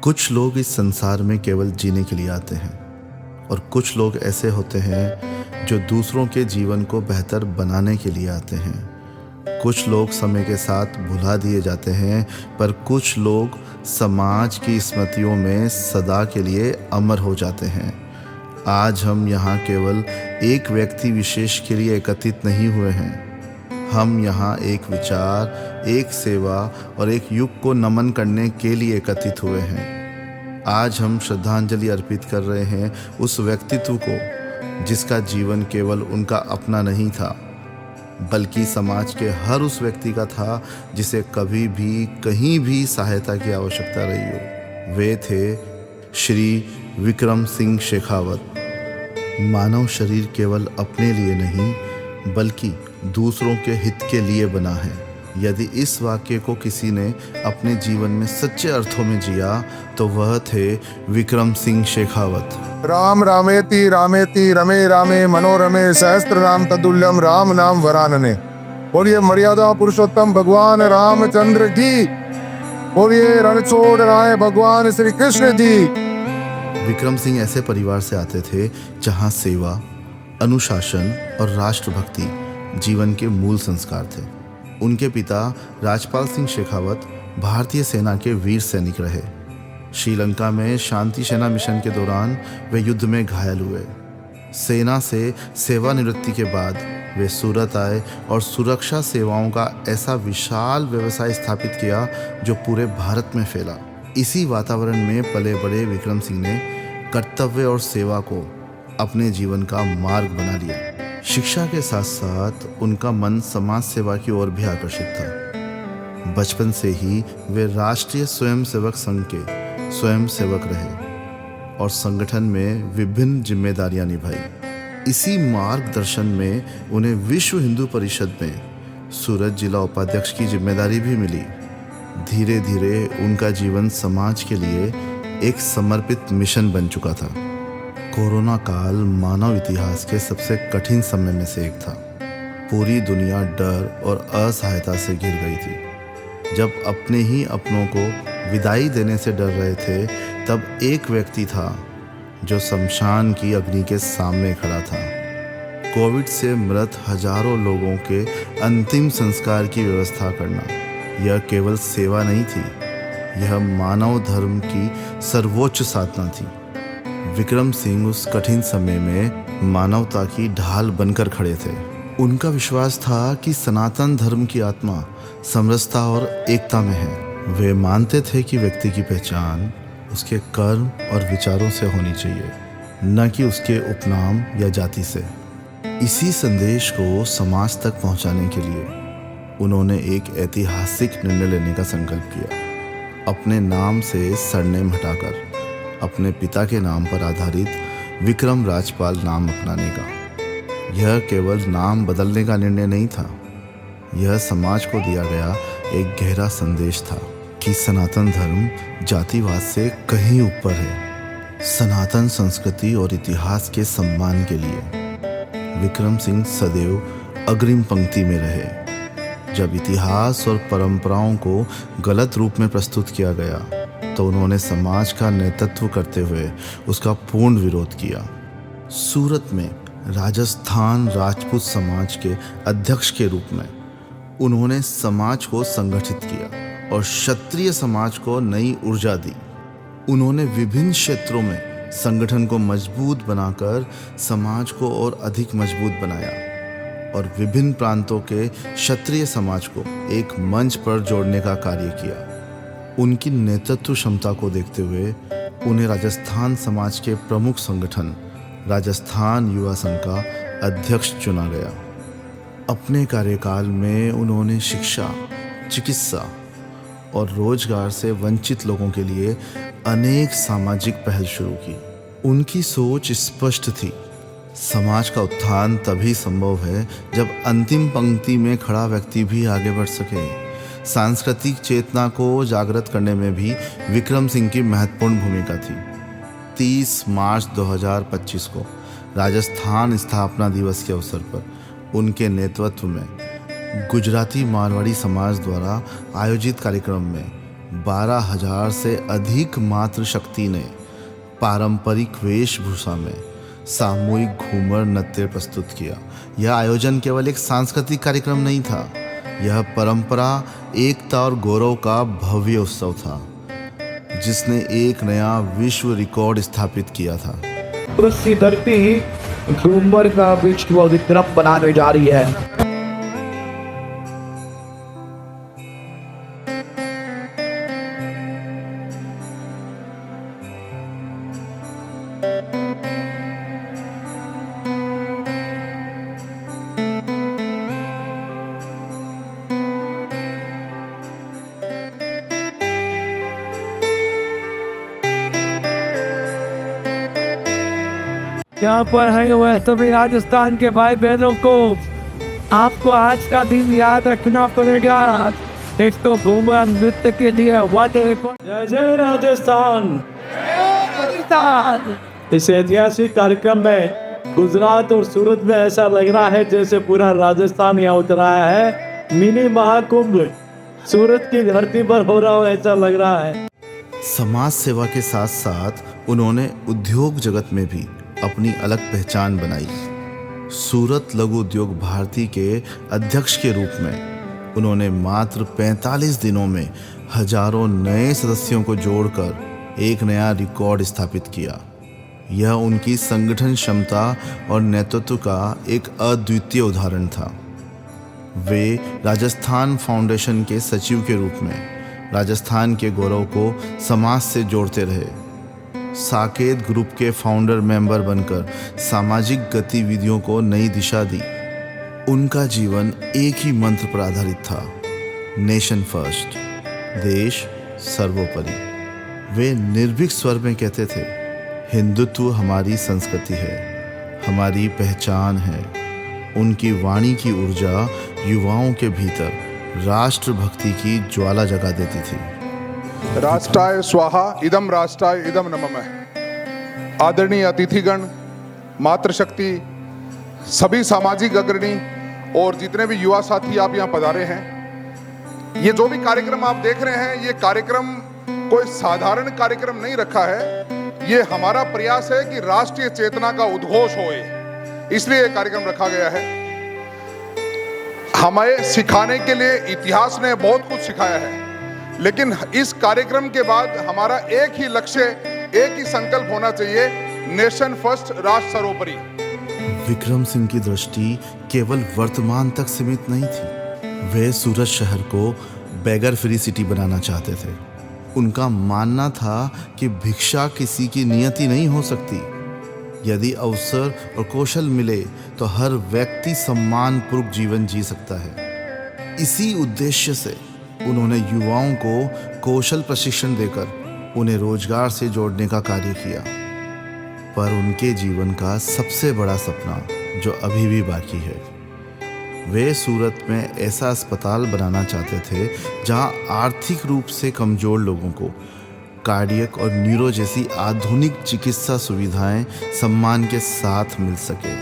कुछ लोग इस संसार में केवल जीने के लिए आते हैं और कुछ लोग ऐसे होते हैं जो दूसरों के जीवन को बेहतर बनाने के लिए आते हैं। कुछ लोग समय के साथ भुला दिए जाते हैं, पर कुछ लोग समाज की स्मृतियों में सदा के लिए अमर हो जाते हैं। आज हम यहाँ केवल एक व्यक्ति विशेष के लिए एकत्रित नहीं हुए हैं। हम यहाँ एक विचार, एक सेवा और एक युग को नमन करने के लिए एकत्रित हुए हैं। आज हम श्रद्धांजलि अर्पित कर रहे हैं उस व्यक्तित्व को जिसका जीवन केवल उनका अपना नहीं था, बल्कि समाज के हर उस व्यक्ति का था जिसे कभी भी कहीं भी सहायता की आवश्यकता रही हो। वे थे श्री विक्रम सिंह शेखावत। मानव शरीर केवल अपने लिए नहीं बल्कि दूसरों के हित के लिए बना है। यदि इस वाक्य को किसी ने अपने जीवन में सच्चे अर्थों में जिया तो वह थे विक्रम सिंह शेखावत। राम रामेति रामेति रमे रामे मनोरमे सहस्त्र नाम तदुल्यम राम नाम वरानने। बोलिए मर्यादा पुरुषोत्तम भगवान रामचंद्र की। बोलिए रणछोड़ राय भगवान श्री कृष्ण जी। विक्रम सिंह ऐसे परिवार से आते थे जहां सेवा, अनुशासन और राष्ट्रभक्ति जीवन के मूल संस्कार थे। उनके पिता राजपाल सिंह शेखावत भारतीय सेना के वीर सैनिक रहे। श्रीलंका में शांति सेना मिशन के दौरान वे युद्ध में घायल हुए। सेना से सेवानिवृत्ति के बाद वे सूरत आए और सुरक्षा सेवाओं का ऐसा विशाल व्यवसाय स्थापित किया जो पूरे भारत में फैला। इसी वातावरण में पले बड़े विक्रम सिंह ने कर्तव्य और सेवा को अपने जीवन का मार्ग बना लिया। शिक्षा के साथ साथ उनका मन समाज सेवा की ओर भी आकर्षित था। बचपन से ही वे राष्ट्रीय स्वयंसेवक संघ के स्वयंसेवक रहे और संगठन में विभिन्न जिम्मेदारियां निभाई। इसी मार्गदर्शन में उन्हें विश्व हिंदू परिषद में सूरत जिला उपाध्यक्ष की जिम्मेदारी भी मिली। धीरे धीरे उनका जीवन समाज के लिए एक समर्पित मिशन बन चुका था। कोरोना काल मानव इतिहास के सबसे कठिन समय में से एक था। पूरी दुनिया डर और असहायता से घिर गई थी। जब अपने ही अपनों को विदाई देने से डर रहे थे, तब एक व्यक्ति था जो शमशान की अग्नि के सामने खड़ा था। कोविड से मृत हजारों लोगों के अंतिम संस्कार की व्यवस्था करना यह केवल सेवा नहीं थी, यह मानव धर्म की सर्वोच्च साधना थी। विक्रम सिंह उस कठिन समय में मानवता की ढाल बनकर खड़े थे। उनका विश्वास था कि सनातन धर्म की आत्मा समरसता और एकता में है। वे मानते थे कि व्यक्ति की पहचान उसके कर्म और विचारों से होनी चाहिए, न कि उसके उपनाम या जाति से। इसी संदेश को समाज तक पहुंचाने के लिए उन्होंने एक ऐतिहासिक निर्णय लेने का संकल्प किया। अपने नाम से सरनेम हटाकर अपने पिता के नाम पर आधारित विक्रम राजपाल नाम अपनाने का। यह केवल नाम बदलने का निर्णय नहीं था, यह समाज को दिया गया एक गहरा संदेश था कि सनातन धर्म जातिवाद से कहीं ऊपर है। सनातन संस्कृति और इतिहास के सम्मान के लिए विक्रम सिंह सदैव अग्रिम पंक्ति में रहे। जब इतिहास और परंपराओं को गलत रूप में प्रस्तुत किया गया तो उन्होंने समाज का नेतृत्व करते हुए उसका पूर्ण विरोध किया। सूरत में राजस्थान राजपूत समाज के अध्यक्ष के रूप में उन्होंने समाज को संगठित किया और क्षत्रिय समाज को नई ऊर्जा दी। उन्होंने विभिन्न क्षेत्रों में संगठन को मजबूत बनाकर समाज को और अधिक मजबूत बनाया और विभिन्न प्रांतों के क्षत्रिय समाज को एक मंच पर जोड़ने का कार्य किया। उनकी नेतृत्व क्षमता को देखते हुए उन्हें राजस्थान समाज के प्रमुख संगठन राजस्थान युवा संघ का अध्यक्ष चुना गया। अपने कार्यकाल में उन्होंने शिक्षा, चिकित्सा और रोजगार से वंचित लोगों के लिए अनेक सामाजिक पहल शुरू की। उनकी सोच स्पष्ट थी, समाज का उत्थान तभी संभव है जब अंतिम पंक्ति में खड़ा व्यक्ति भी आगे बढ़ सके। सांस्कृतिक चेतना को जागृत करने में भी विक्रम सिंह की महत्वपूर्ण भूमिका थी। 30 मार्च 2025 को राजस्थान स्थापना दिवस के अवसर पर उनके नेतृत्व में गुजराती मारवाड़ी समाज द्वारा आयोजित कार्यक्रम में 12,000 से अधिक मातृशक्ति ने पारंपरिक वेशभूषा में सामूहिक घूमर नृत्य प्रस्तुत किया। यह आयोजन केवल एक सांस्कृतिक कार्यक्रम नहीं था, यह परंपरा, एकता और गौरव का भव्य उत्सव था जिसने एक नया विश्व रिकॉर्ड स्थापित किया था। उसकी धरती घूमर का विश्व विक्रम बनाने जा रही है। यहाँ पर है वह सभी राजस्थान के भाई बहनों को आपको आज का दिन याद रखना पड़ेगा। एक तो घूमर नृत्य के लिए जय जय राजस्थान। इस ऐतिहासिक कार्यक्रम में गुजरात और सूरत में ऐसा लग रहा है जैसे पूरा राजस्थान यहाँ उतरा है। मिनी महाकुंभ सूरत की धरती पर हो रहा हो ऐसा लग रहा है। समाज सेवा के साथ साथ उन्होंने उद्योग जगत में भी अपनी अलग पहचान बनाई। सूरत लघु उद्योग भारती के अध्यक्ष के रूप में उन्होंने मात्र 45 दिनों में हजारों नए सदस्यों को जोड़कर एक नया रिकॉर्ड स्थापित किया। यह उनकी संगठन क्षमता और नेतृत्व का एक अद्वितीय उदाहरण था। वे राजस्थान फाउंडेशन के सचिव के रूप में राजस्थान के गौरव को समाज से जोड़ते रहे। साकेत ग्रुप के फाउंडर मेंबर बनकर सामाजिक गतिविधियों को नई दिशा दी। उनका जीवन एक ही मंत्र पर आधारित था, नेशन फर्स्ट, देश सर्वोपरि। वे निर्भीक स्वर में कहते थे, हिंदुत्व हमारी संस्कृति है, हमारी पहचान है। उनकी वाणी की ऊर्जा युवाओं के भीतर राष्ट्रभक्ति की ज्वाला जगा देती थी। राष्ट्राय स्वाहा इदम राष्ट्राय इदम नमः। आदरणीय अतिथिगण, मातृशक्ति, सभी सामाजिक अग्रणी और जितने भी युवा साथी आप यहाँ पधारे हैं, ये जो भी कार्यक्रम आप देख रहे हैं, ये कार्यक्रम कोई साधारण कार्यक्रम नहीं रखा है। ये हमारा प्रयास है कि राष्ट्रीय चेतना का उद्घोष होए, इसलिए ये कार्यक्रम रखा गया है। हमें सिखाने के लिए इतिहास ने बहुत कुछ सिखाया है, लेकिन इस कार्यक्रम के बाद हमारा एक ही लक्ष्य, एक ही संकल्प होना चाहिए, नेशन फर्स्ट, राष्ट्र सर्वोपरि। विक्रम सिंह की दृष्टि केवल वर्तमान तक सीमित नहीं थी। वे सूरत शहर को बेगर फ्री सिटी बनाना चाहते थे। उनका मानना था कि भिक्षा किसी की नियति नहीं हो सकती। यदि अवसर और कौशल मिले तो हर व्यक्ति सम्मानपूर्वक जीवन जी सकता है। इसी उद्देश्य से उन्होंने युवाओं को कौशल प्रशिक्षण देकर उन्हें रोजगार से जोड़ने का कार्य किया। पर उनके जीवन का सबसे बड़ा सपना जो अभी भी बाकी है, वे सूरत में ऐसा अस्पताल बनाना चाहते थे जहां आर्थिक रूप से कमजोर लोगों को कार्डियक और न्यूरो जैसी आधुनिक चिकित्सा सुविधाएं सम्मान के साथ मिल सके,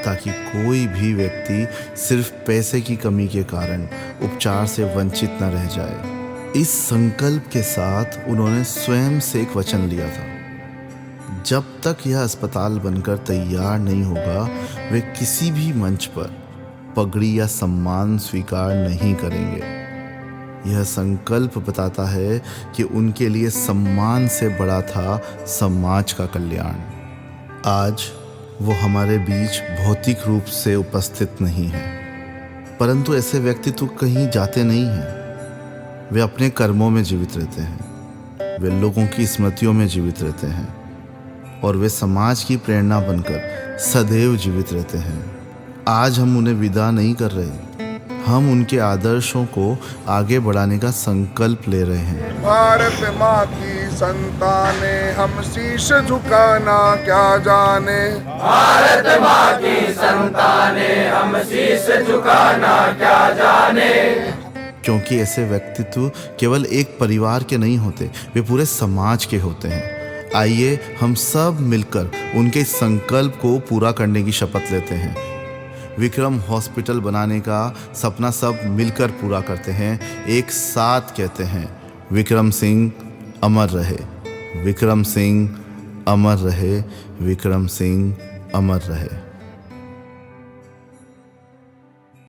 ताकि कोई भी व्यक्ति सिर्फ पैसे की कमी के कारण उपचार से वंचित न रह जाए। इस संकल्प के साथ उन्होंने स्वयं से एक वचन लिया था, जब तक यह अस्पताल बनकर तैयार नहीं होगा, वे किसी भी मंच पर पगड़ी या सम्मान स्वीकार नहीं करेंगे। यह संकल्प बताता है कि उनके लिए सम्मान से बड़ा था समाज का कल्याण। आज वो हमारे बीच भौतिक रूप से उपस्थित नहीं है, परंतु ऐसे व्यक्तित्व कहीं जाते नहीं हैं। वे अपने कर्मों में जीवित रहते हैं, वे लोगों की स्मृतियों में जीवित रहते हैं और वे समाज की प्रेरणा बनकर सदैव जीवित रहते हैं। आज हम उन्हें विदा नहीं कर रहे, हम उनके आदर्शों को आगे बढ़ाने का संकल्प ले रहे हैं। भारत माँ की संताने हम शीश झुकाना क्या जाने, भारत माँ की संताने हम शीश झुकाना क्या जाने। क्योंकि ऐसे व्यक्तित्व केवल एक परिवार के नहीं होते, वे पूरे समाज के होते हैं। आइए हम सब मिलकर उनके संकल्प को पूरा करने की शपथ लेते हैं। विक्रम हॉस्पिटल बनाने का सपना सब मिलकर पूरा करते हैं। एक साथ कहते हैं, विक्रम सिंह अमर रहे, विक्रम सिंह अमर रहे, विक्रम सिंह अमर रहे।